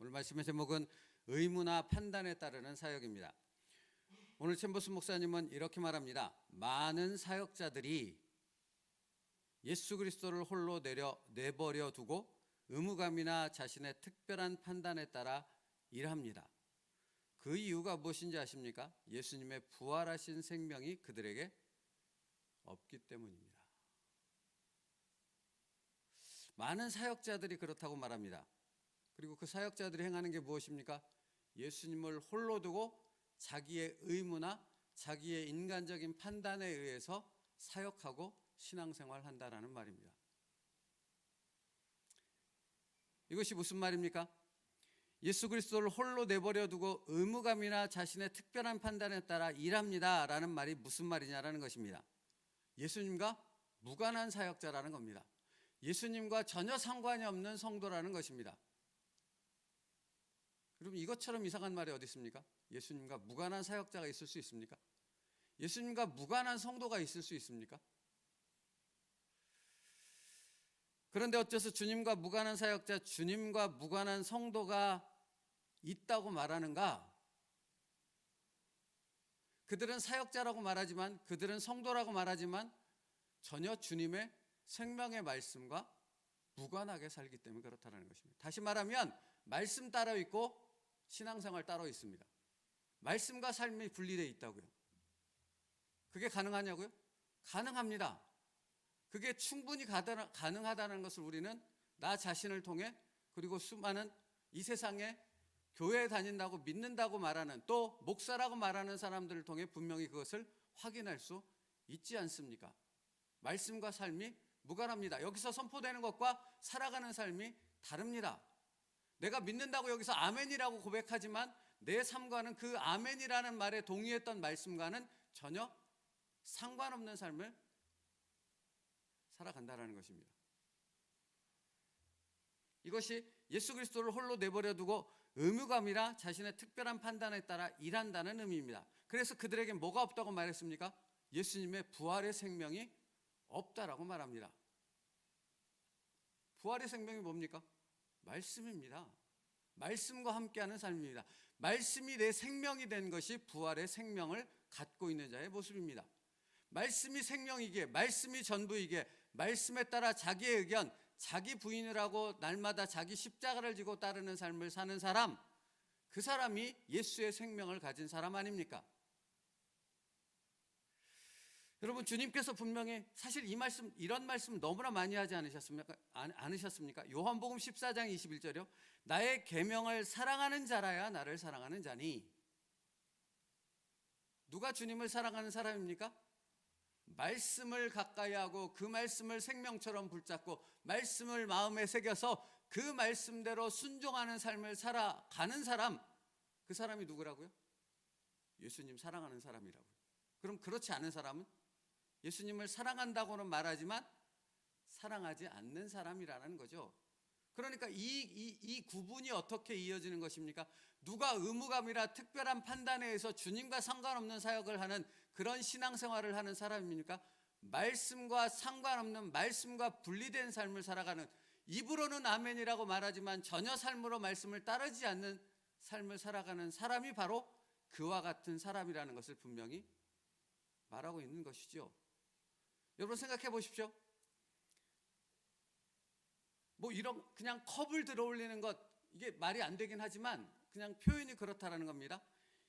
오늘 말씀의 제목은 의무나 판단에 따르는 사역입니다. 오늘 챔버스 목사님은 이렇게 말합니다. 많은 사역자들이 예수 그리스도를 홀로 내버려 두고 의무감이나 자신의 특별한 판단에 따라 일합니다. 그 이유가 무엇인지 아십니까? 예수님의 부활하신 생명이 그들에게 없기 때문입니다. 많은 사역자들이 그렇다고 말합니다. 그리고 그 사역자들이 행하는 게 무엇입니까? 예수님을 홀로 두고 자기의 의무나 자기의 인간적인 판단에 의해서 사역하고 신앙생활한다라는 말입니다. 이것이 무슨 말입니까? 예수 그리스도를 홀로 내버려 두고 의무감이나 자신의 특별한 판단에 따라 일합니다 라는 말이 무슨 말이냐라는 것입니다. 예수님과 무관한 사역자라는 겁니다. 예수님과 전혀 상관이 없는 성도라는 것입니다. 여러분, 이것처럼 이상한 말이 어디 있습니까? 예수님과 무관한 사역자가 있을 수 있습니까? 예수님과 무관한 성도가 있을 수 있습니까? 그런데 어째서 주님과 무관한 사역자, 주님과 무관한 성도가 있다고 말하는가? 그들은 사역자라고 말하지만, 그들은 성도라고 말하지만 전혀 주님의 생명의 말씀과 무관하게 살기 때문에 그렇다는 것입니다. 다시 말하면 말씀 따로 있고 신앙생활 따로 있습니다. 말씀과 삶이 분리되어 있다고요. 그게 가능하냐고요? 가능합니다. 그게 충분히 가능하다는 것을 우리는 나 자신을 통해, 그리고 수많은 이 세상에 교회에 다닌다고 믿는다고 말하는, 또 목사라고 말하는 사람들을 통해 분명히 그것을 확인할 수 있지 않습니까? 말씀과 삶이 무관합니다. 여기서 선포되는 것과 살아가는 삶이 다릅니다. 내가 믿는다고 여기서 아멘이라고 고백하지만 내 삶과는 그 아멘이라는 말에 동의했던 말씀과는 전혀 상관없는 삶을 살아간다는 것입니다. 이것이 예수 그리스도를 홀로 내버려 두고 의무감이라 자신의 특별한 판단에 따라 일한다는 의미입니다. 그래서 그들에게 뭐가 없다고 말했습니까? 예수님의 부활의 생명이 없다라고 말합니다. 부활의 생명이 뭡니까? 말씀입니다. 말씀과 함께하는 삶입니다. 말씀이 내 생명이 된 것이 부활의 생명을 갖고 있는 자의 모습입니다. 말씀이 생명이기에, 말씀이 전부이기에, 말씀에 따라 자기의 의견, 자기 부인을 하고 날마다 자기 십자가를 지고 따르는 삶을 사는 사람, 그 사람이 예수의 생명을 가진 사람 아닙니까? 여러분, 주님께서 분명히 사실 이런 말씀 너무나 많이 하지 않으셨습니까? 요한복음 14장 21절이요. 나의 계명을 사랑하는 자라야 나를 사랑하는 자니. 누가 주님을 사랑하는 사람입니까? 말씀을 가까이 하고 그 말씀을 생명처럼 붙잡고 말씀을 마음에 새겨서 그 말씀대로 순종하는 삶을 살아가는 사람, 그 사람이 누구라고요? 예수님 사랑하는 사람이라고요. 그럼 그렇지 않은 사람은 예수님을 사랑한다고는 말하지만 사랑하지 않는 사람이라는 거죠. 그러니까 이 구분이 어떻게 이어지는 것입니까? 누가 의무감이라 특별한 판단에 의해서 주님과 상관없는 사역을 하는 그런 신앙생활을 하는 사람입니까? 말씀과 상관없는, 말씀과 분리된 삶을 살아가는, 입으로는 아멘이라고 말하지만 전혀 삶으로 말씀을 따르지 않는 삶을 살아가는 사람이 바로 그와 같은 사람이라는 것을 분명히 말하고 있는 것이죠. 여러분 생각해 보십시오. 이런 그냥 컵을 들어 올리는 것, 이게 말이 안 되긴 하지만 그냥 표현이 그렇다라는 겁니다.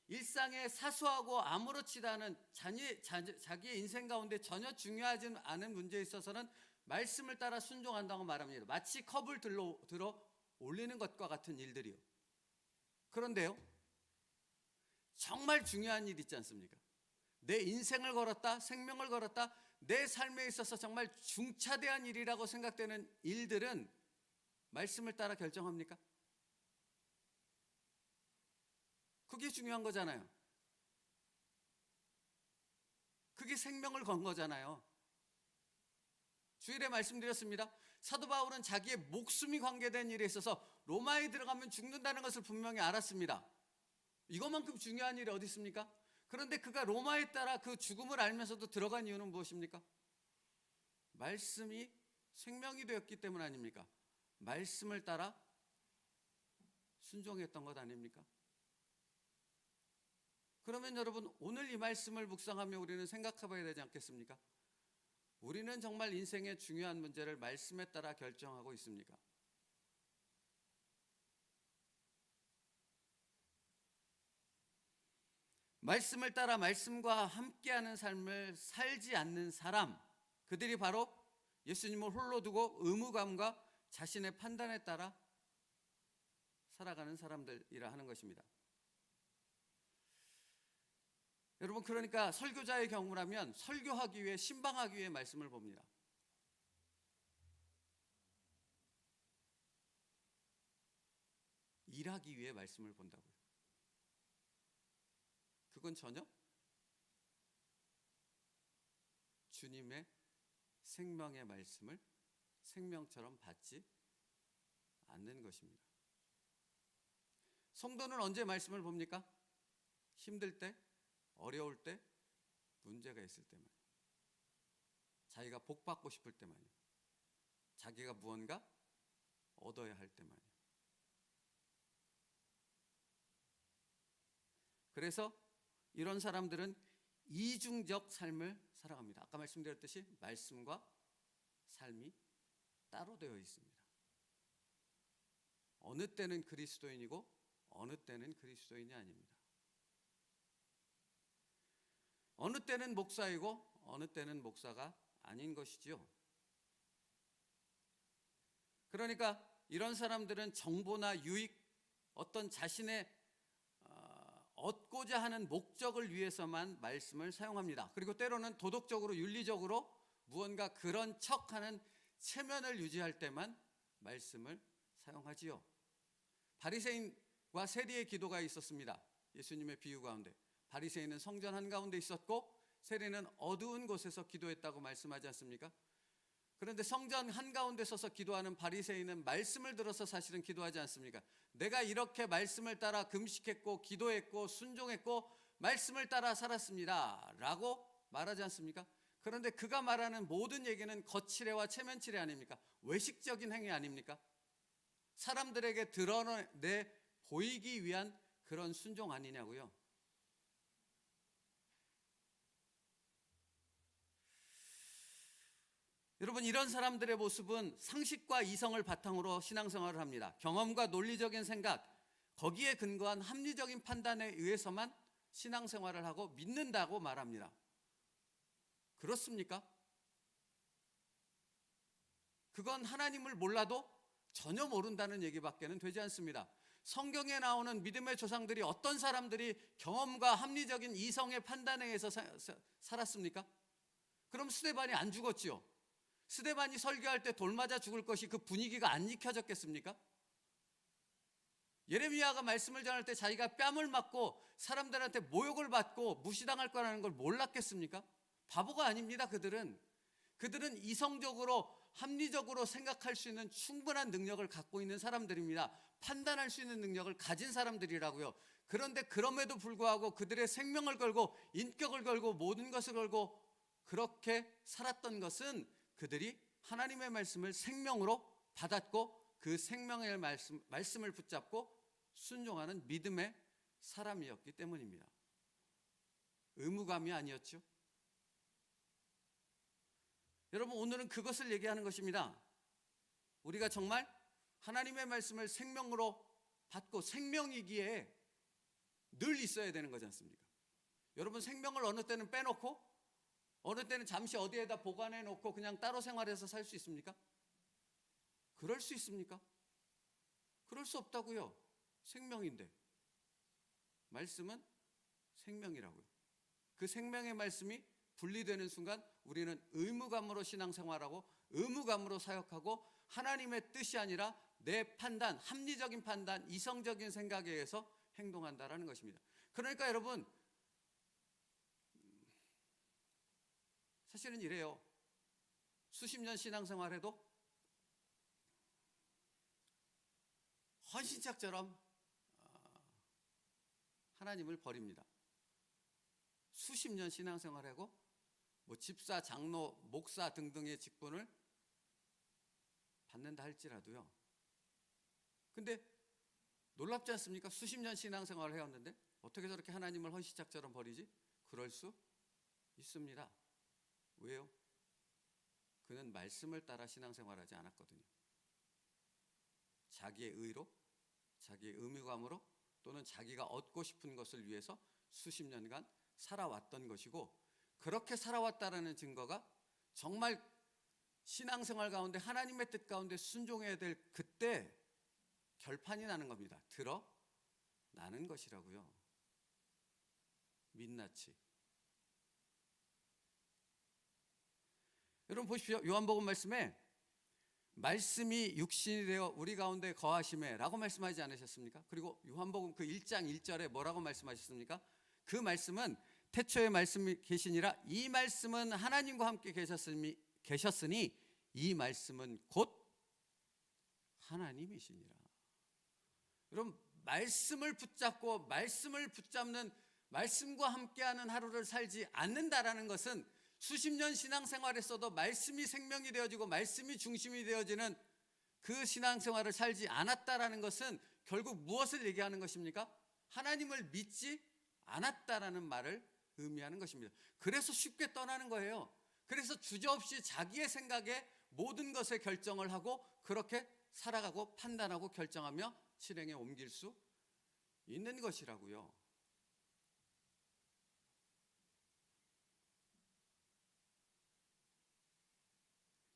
일상의 사소하고 아무렇지도 않은 자기의 인생 가운데 전혀 중요하지 않은 문제에 있어서는 말씀을 따라 순종한다고 말합니다. 마치 컵을 들어 올리는 것과 같은 일들이요. 그런데요, 정말 중요한 일 있지 않습니까? 내 인생을 걸었다, 생명을 걸었다, 내 삶에 있어서 정말 중차대한 일이라고 생각되는 일들은 말씀을 따라 결정합니까? 그게 중요한 거잖아요. 그게 생명을 건 거잖아요. 주일에 말씀드렸습니다. 사도 바울은 자기의 목숨이 관계된 일에 있어서 로마에 들어가면 죽는다는 것을 분명히 알았습니다. 이것만큼 중요한 일이 어디 있습니까? 그런데 그가 로마에 따라 그 죽음을 알면서도 들어간 이유는 무엇입니까? 말씀이 생명이 되었기 때문 아닙니까? 말씀을 따라 순종했던 것 아닙니까? 그러면 여러분, 오늘 이 말씀을 묵상하며 우리는 생각해 봐야 되지 않겠습니까? 우리는 정말 인생의 중요한 문제를 말씀에 따라 결정하고 있습니까? 말씀을 따라 말씀과 함께하는 삶을 살지 않는 사람, 그들이 바로 예수님을 홀로 두고 의무감과 자신의 판단에 따라 살아가는 사람들이라 하는 것입니다. 여러분, 그러니까 설교자의 경우라면 설교하기 위해, 신방하기 위해 말씀을 봅니다. 일하기 위해 말씀을 본다고요. 그건 전혀 주님의 생명의 말씀을 생명처럼 받지 않는 것입니다. 성도는 언제 말씀을 봅니까? 힘들 때, 어려울 때, 문제가 있을 때만요. 자기가 복받고 싶을 때만요. 자기가 무언가 얻어야 할 때만요. 그래서 이런 사람들은 이중적 삶을 살아갑니다. 아까 말씀드렸듯이 말씀과 삶이 따로 되어 있습니다. 어느 때는 그리스도인이고 어느 때는 그리스도인이 아닙니다. 어느 때는 목사이고 어느 때는 목사가 아닌 것이지요. 그러니까 이런 사람들은 정보나 유익, 어떤 자신의 얻고자 하는 목적을 위해서만 말씀을 사용합니다. 그리고 때로는 도덕적으로, 윤리적으로 무언가 그런 척하는 체면을 유지할 때만 말씀을 사용하지요. 바리새인과 세리의 기도가 있었습니다. 예수님의 비유 가운데 바리새인은 성전 한가운데 있었고 세리는 어두운 곳에서 기도했다고 말씀하지 않습니까? 그런데 성전 한가운데 서서 기도하는 바리새인은 말씀을 들어서 사실은 기도하지 않습니까? 내가 이렇게 말씀을 따라 금식했고 기도했고 순종했고 말씀을 따라 살았습니다 라고 말하지 않습니까? 그런데 그가 말하는 모든 얘기는 겉칠해와 체면칠해 아닙니까? 외식적인 행위 아닙니까? 사람들에게 드러내 보이기 위한 그런 순종 아니냐고요. 여러분, 이런 사람들의 모습은 상식과 이성을 바탕으로 신앙생활을 합니다. 경험과 논리적인 생각, 거기에 근거한 합리적인 판단에 의해서만 신앙생활을 하고 믿는다고 말합니다. 그렇습니까? 그건 하나님을 몰라도 전혀 모른다는 얘기밖에는 되지 않습니다. 성경에 나오는 믿음의 조상들이 어떤 사람들이 경험과 합리적인 이성의 판단에 의해서 살았습니까? 그럼 스데반이 안 죽었지요. 스데반이 설교할 때 돌 맞아 죽을 것이 그 분위기가 안 익혀졌겠습니까? 예레미야가 말씀을 전할 때 자기가 뺨을 맞고 사람들한테 모욕을 받고 무시당할 거라는 걸 몰랐겠습니까? 바보가 아닙니다. 그들은 이성적으로 합리적으로 생각할 수 있는 충분한 능력을 갖고 있는 사람들입니다. 판단할 수 있는 능력을 가진 사람들이라고요. 그런데 그럼에도 불구하고 그들의 생명을 걸고 인격을 걸고 모든 것을 걸고 그렇게 살았던 것은 그들이 하나님의 말씀을 생명으로 받았고 그 생명의 말씀을 붙잡고 순종하는 믿음의 사람이었기 때문입니다. 의무감이 아니었죠. 여러분, 오늘은 그것을 얘기하는 것입니다. 우리가 정말 하나님의 말씀을 생명으로 받고 생명이기에 늘 있어야 되는 거지 않습니까? 여러분, 생명을 어느 때는 빼놓고 어느 때는 잠시 어디에다 보관해 놓고 그냥 따로 생활해서 살 수 있습니까? 그럴 수 있습니까? 그럴 수 없다고요. 생명인데. 말씀은 생명이라고요. 그 생명의 말씀이 분리되는 순간 우리는 의무감으로 신앙생활하고 의무감으로 사역하고 하나님의 뜻이 아니라 내 판단, 합리적인 판단, 이성적인 생각에 의해서 행동한다라는 것입니다. 그러니까 여러분, 사실은 이래요. 수십 년 신앙생활해도 헌신짝처럼 하나님을 버립니다. 수십 년 신앙생활하고 뭐 집사, 장로, 목사 등등의 직분을 받는다 할지라도요. 근데 놀랍지 않습니까? 수십 년 신앙생활을 해왔는데 어떻게 저렇게 하나님을 헌시짝처럼 버리지? 그럴 수 있습니다. 왜요? 그는 말씀을 따라 신앙생활하지 않았거든요. 자기의 의로, 자기의 의무감으로 또는 자기가 얻고 싶은 것을 위해서 수십 년간 살아왔던 것이고, 그렇게 살아왔다라는 증거가 정말 신앙생활 가운데 하나님의 뜻 가운데 순종해야 될 그때 결판이 나는 겁니다. 드러나는 것이라고요. 민낯이. 여러분 보십시오. 요한복음 말씀에 말씀이 육신이 되어 우리 가운데 거하심에 라고 말씀하지 않으셨습니까? 그리고 요한복음 그 1장 1절에 뭐라고 말씀하셨습니까? 그 말씀은 태초에 말씀이 계시니라, 이 말씀은 하나님과 함께 계셨으니 이 말씀은 곧 하나님이시니라. 여러분, 말씀을 붙잡고 말씀을 붙잡는, 말씀과 함께하는 하루를 살지 않는다라는 것은 수십 년 신앙생활에서도 말씀이 생명이 되어지고 말씀이 중심이 되어지는 그 신앙생활을 살지 않았다라는 것은 결국 무엇을 얘기하는 것입니까? 하나님을 믿지 않았다라는 말을 의미하는 것입니다. 그래서 쉽게 떠나는 거예요. 그래서 주저없이 자기의 생각에 모든 것에 결정을 하고 그렇게 살아가고 판단하고 결정하며 실행에 옮길 수 있는 것이라고요.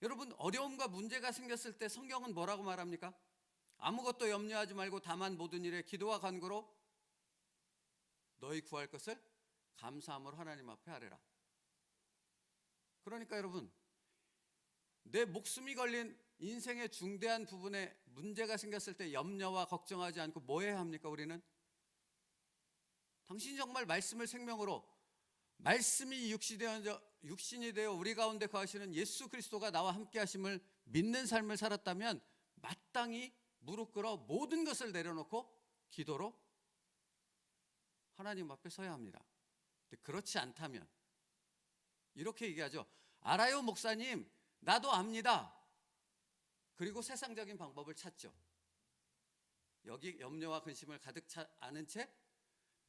여러분, 어려움과 문제가 생겼을 때 성경은 뭐라고 말합니까? 아무것도 염려하지 말고 다만 모든 일에 기도와 간구로 너희 구할 것을 감사함으로 하나님 앞에 아뢰라. 그러니까 여러분, 내 목숨이 걸린 인생의 중대한 부분에 문제가 생겼을 때 염려와 걱정하지 않고 뭐 해야 합니까? 우리는 당신이 정말 말씀을 생명으로, 말씀이 육신이 되어 우리 가운데 거하시는 예수 그리스도가 나와 함께 하심을 믿는 삶을 살았다면 마땅히 무릎 꿇어 모든 것을 내려놓고 기도로 하나님 앞에 서야 합니다. 그렇지 않다면 이렇게 얘기하죠. 알아요, 목사님. 나도 압니다. 그리고 세상적인 방법을 찾죠. 여기 염려와 근심을 가득 안은 채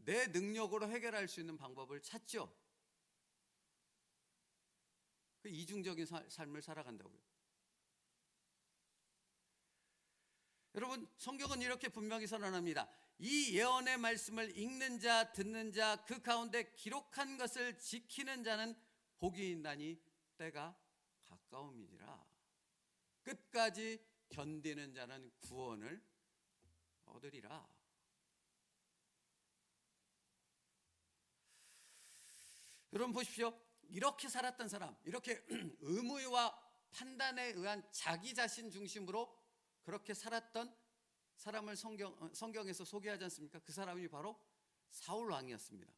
내 능력으로 해결할 수 있는 방법을 찾죠. 그 이중적인 삶을 살아간다고요. 여러분, 성경은 이렇게 분명히 선언합니다. 이 예언의 말씀을 읽는 자, 듣는 자, 그 가운데 기록한 것을 지키는 자는 복이 있나니 때가 가까움이니라. 끝까지 견디는 자는 구원을 얻으리라. 여러분 보십시오. 이렇게 살았던 사람, 이렇게 의무와 판단에 의한 자기 자신 중심으로 그렇게 살았던 사람을 성경에서 소개하지 않습니까? 그 사람이 바로 사울 왕이었습니다.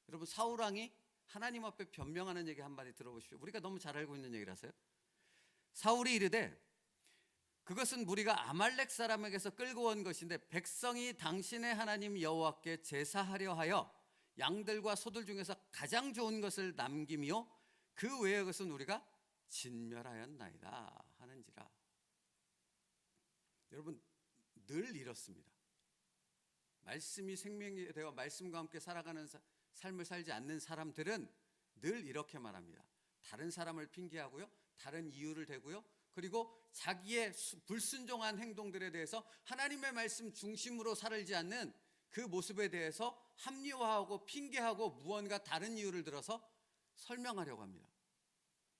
여러분, 사울 왕이 하나님 앞에 변명하는 얘기 한마디 들어보십시오. 우리가 너무 잘 알고 있는 얘기라서요. 사울이 이르되 그것은 우리가 아말렉 사람에게서 끌고 온 것인데 백성이 당신의 하나님 여호와께 제사하려 하여 양들과 소들 중에서 가장 좋은 것을 남김이요 그 외의 것은 우리가 진멸하였나이다 하는지라. 여러분, 늘 이렇습니다. 말씀이 생명이 되어 말씀과 함께 살아가는 삶을 살지 않는 사람들은 늘 이렇게 말합니다. 다른 사람을 핑계하고요, 다른 이유를 대고요, 그리고 자기의 불순종한 행동들에 대해서 하나님의 말씀 중심으로 살지 않는 그 모습에 대해서 합리화하고 핑계하고 무언가 다른 이유를 들어서 설명하려고 합니다.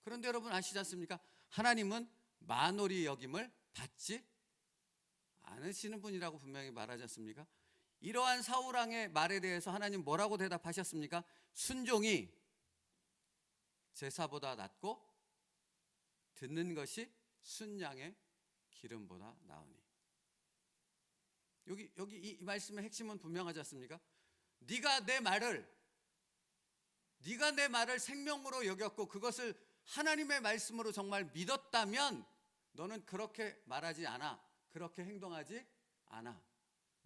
그런데 여러분 아시지 않습니까? 하나님은 만홀히 여김을 받지 않으시는 분이라고 분명히 말하지 않습니까? 이러한 사울왕의 말에 대해서 하나님 뭐라고 대답하셨습니까? 순종이 제사보다 낫고 듣는 것이 순양의 기름보다 나으니. 여기 이 말씀의 핵심은 분명하지 않습니까? 네가 내 말을 생명으로 여겼고 그것을 하나님의 말씀으로 정말 믿었다면 너는 그렇게 말하지 않아, 그렇게 행동하지 않아.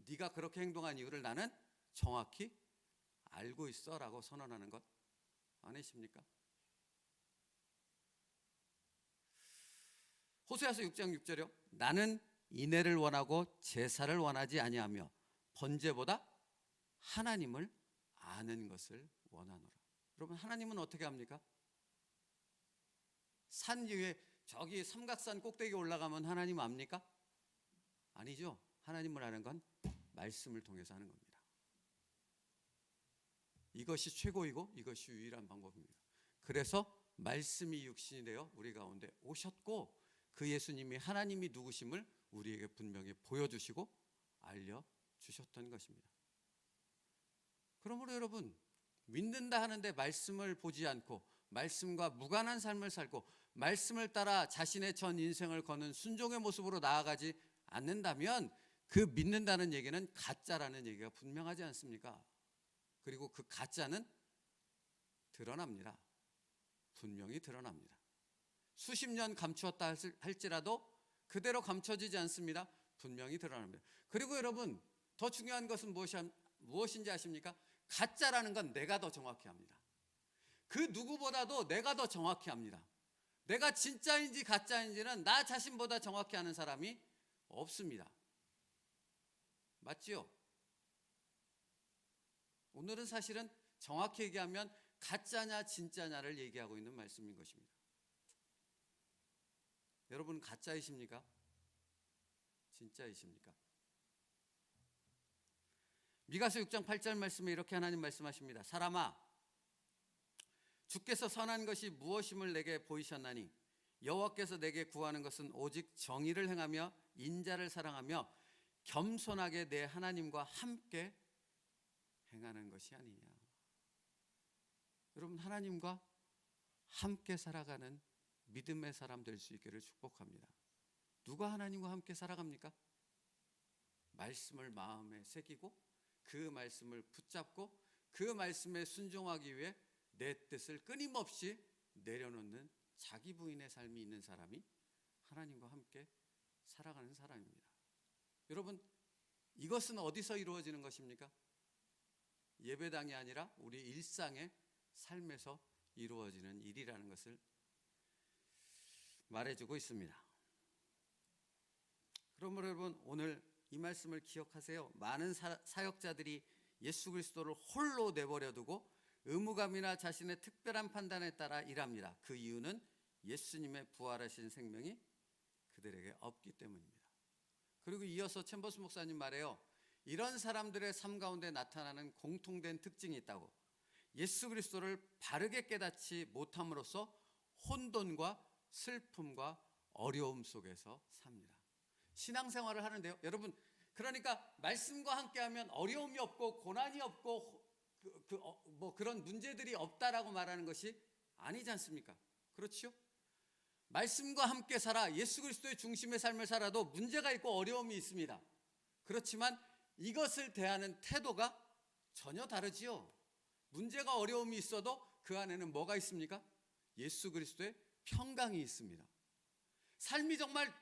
네가 그렇게 행동한 이유를 나는 정확히 알고 있어 라고 선언하는 것 아니십니까? 호세아서 6장 6절이요. 나는 인애를 원하고 제사를 원하지 아니하며 번제보다 하나님을 아는 것을 원하노라. 여러분, 하나님은 어떻게 합니까? 산 위에 저기 삼각산 꼭대기 올라가면 하나님 압니까? 아니죠. 하나님을 아는 건 말씀을 통해서 하는 겁니다. 이것이 최고이고 이것이 유일한 방법입니다. 그래서 말씀이 육신이 되어 우리 가운데 오셨고, 그 예수님이 하나님이 누구심을 우리에게 분명히 보여주시고 알려주셨던 것입니다. 그러므로 여러분, 믿는다 하는데 말씀을 보지 않고 말씀과 무관한 삶을 살고 말씀을 따라 자신의 전 인생을 거는 순종의 모습으로 나아가지 않는다면 그 믿는다는 얘기는 가짜라는 얘기가 분명하지 않습니까? 그리고 그 가짜는 드러납니다. 분명히 드러납니다. 수십 년 감추었다 할지라도 그대로 감춰지지 않습니다. 분명히 드러납니다. 그리고 여러분, 더 중요한 것은 무엇인지 아십니까? 가짜라는 건 내가 더 정확히 합니다. 그 누구보다도 내가 더 정확히 합니다. 내가 진짜인지 가짜인지는 나 자신보다 정확히 아는 사람이 없습니다. 맞지요? 오늘은 사실은 정확히 얘기하면 가짜냐 진짜냐를 얘기하고 있는 말씀인 것입니다. 여러분, 가짜이십니까? 진짜이십니까? 미가서 6장 8절 말씀에 이렇게 하나님 말씀하십니다. 사람아, 주께서 선한 것이 무엇임을 내게 보이셨나니 여호와께서 내게 구하는 것은 오직 정의를 행하며 인자를 사랑하며 겸손하게 내 하나님과 함께 행하는 것이 아니냐. 여러분, 하나님과 함께 살아가는 믿음의 사람 될 수 있기를 축복합니다. 누가 하나님과 함께 살아갑니까? 말씀을 마음에 새기고 그 말씀을 붙잡고 그 말씀에 순종하기 위해 내 뜻을 끊임없이 내려놓는 자기 부인의 삶이 있는 사람이 하나님과 함께 살아가는 사람입니다. 여러분, 이것은 어디서 이루어지는 것입니까? 예배당이 아니라 우리 일상의 삶에서 이루어지는 일이라는 것을 말해주고 있습니다. 그러므로 여러분, 오늘 이 말씀을 기억하세요. 많은 사역자들이 예수 그리스도를 홀로 내버려 두고 의무감이나 자신의 특별한 판단에 따라 일합니다. 그 이유는 예수님의 부활하신 생명이 그들에게 없기 때문입니다. 그리고 이어서 챔버스 목사님 말해요. 이런 사람들의 삶 가운데 나타나는 공통된 특징이 있다고. 예수 그리스도를 바르게 깨닫지 못함으로써 혼돈과 슬픔과 어려움 속에서 삽니다. 신앙생활을 하는데요, 여러분, 그러니까 말씀과 함께하면 어려움이 없고 고난이 없고 그런 문제들이 없다라고 말하는 것이 아니지 않습니까? 그렇죠? 말씀과 함께 살아 예수 그리스도의 중심의 삶을 살아도 문제가 있고 어려움이 있습니다. 그렇지만 이것을 대하는 태도가 전혀 다르지요. 문제가 어려움이 있어도 그 안에는 뭐가 있습니까? 예수 그리스도의 평강이 있습니다. 삶이 정말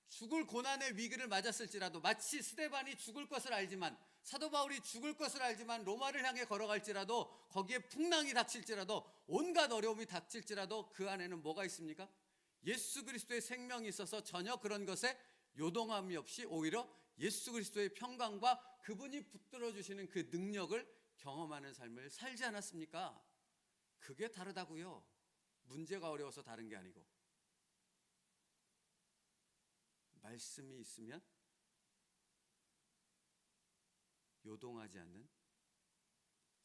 죽을 고난의 위기를 맞았을지라도, 마치 스데반이 죽을 것을 알지만, 사도 바울이 죽을 것을 알지만 로마를 향해 걸어갈지라도, 거기에 풍랑이 닥칠지라도, 온갖 어려움이 닥칠지라도 그 안에는 뭐가 있습니까? 예수 그리스도의 생명이 있어서 전혀 그런 것에 요동함이 없이 오히려 예수 그리스도의 평강과 그분이 붙들어 주시는 그 능력을 경험하는 삶을 살지 않았습니까? 그게 다르다고요. 문제가 어려워서 다른 게 아니고, 말씀이 있으면 요동하지 않는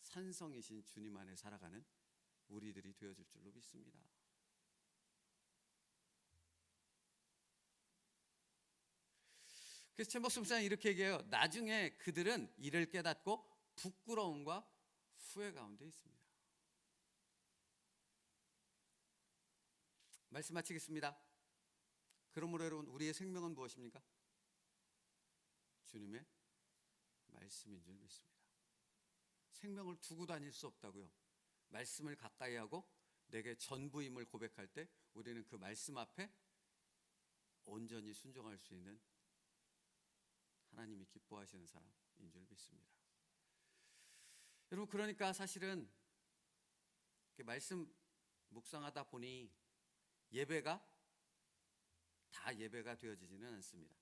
산성이신 주님 안에 살아가는 우리들이 되어질 줄로 믿습니다. 그래서 챔버스 목사는 이렇게 얘기해요. 나중에 그들은 이를 깨닫고 부끄러움과 후회 가운데 있습니다. 말씀 마치겠습니다. 그러므로 여러분, 우리의 생명은 무엇입니까? 주님의 말씀인 줄 믿습니다. 생명을 두고 다닐 수 없다고요. 말씀을 가까이 하고 내게 전부임을 고백할 때 우리는 그 말씀 앞에 온전히 순종할 수 있는 하나님이 기뻐하시는 사람인 줄 믿습니다. 여러분, 그러니까 사실은 말씀 묵상하다 보니 예배가 다 예배가 되어지지는 않습니다.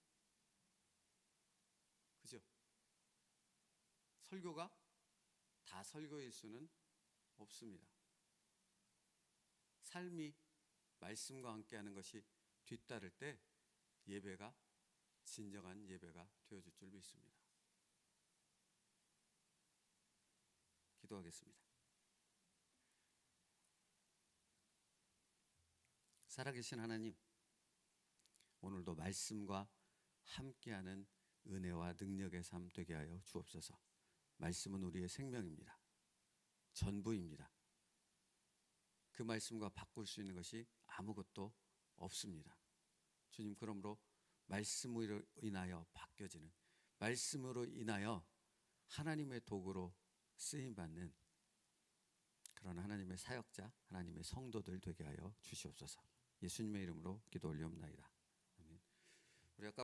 설교가 다 설교일 수는 없습니다. 삶이 말씀과 함께하는 것이 뒤따를 때 예배가 진정한 예배가 되어질 줄 믿습니다. 기도하겠습니다. 살아계신 하나님, 오늘도 말씀과 함께하는 은혜와 능력의 삶 되게 하여 주옵소서. 말씀은 우리의 생명입니다. 전부입니다. 그 말씀과 바꿀 수 있는 것이 아무것도 없습니다. 주님, 그러므로 말씀으로 인하여 바뀌어지는, 말씀으로 인하여 하나님의 도구로 쓰임받는 그런 하나님의 사역자, 하나님의 성도들 되게 하여 주시옵소서. 예수님의 이름으로 기도 올리옵나이다.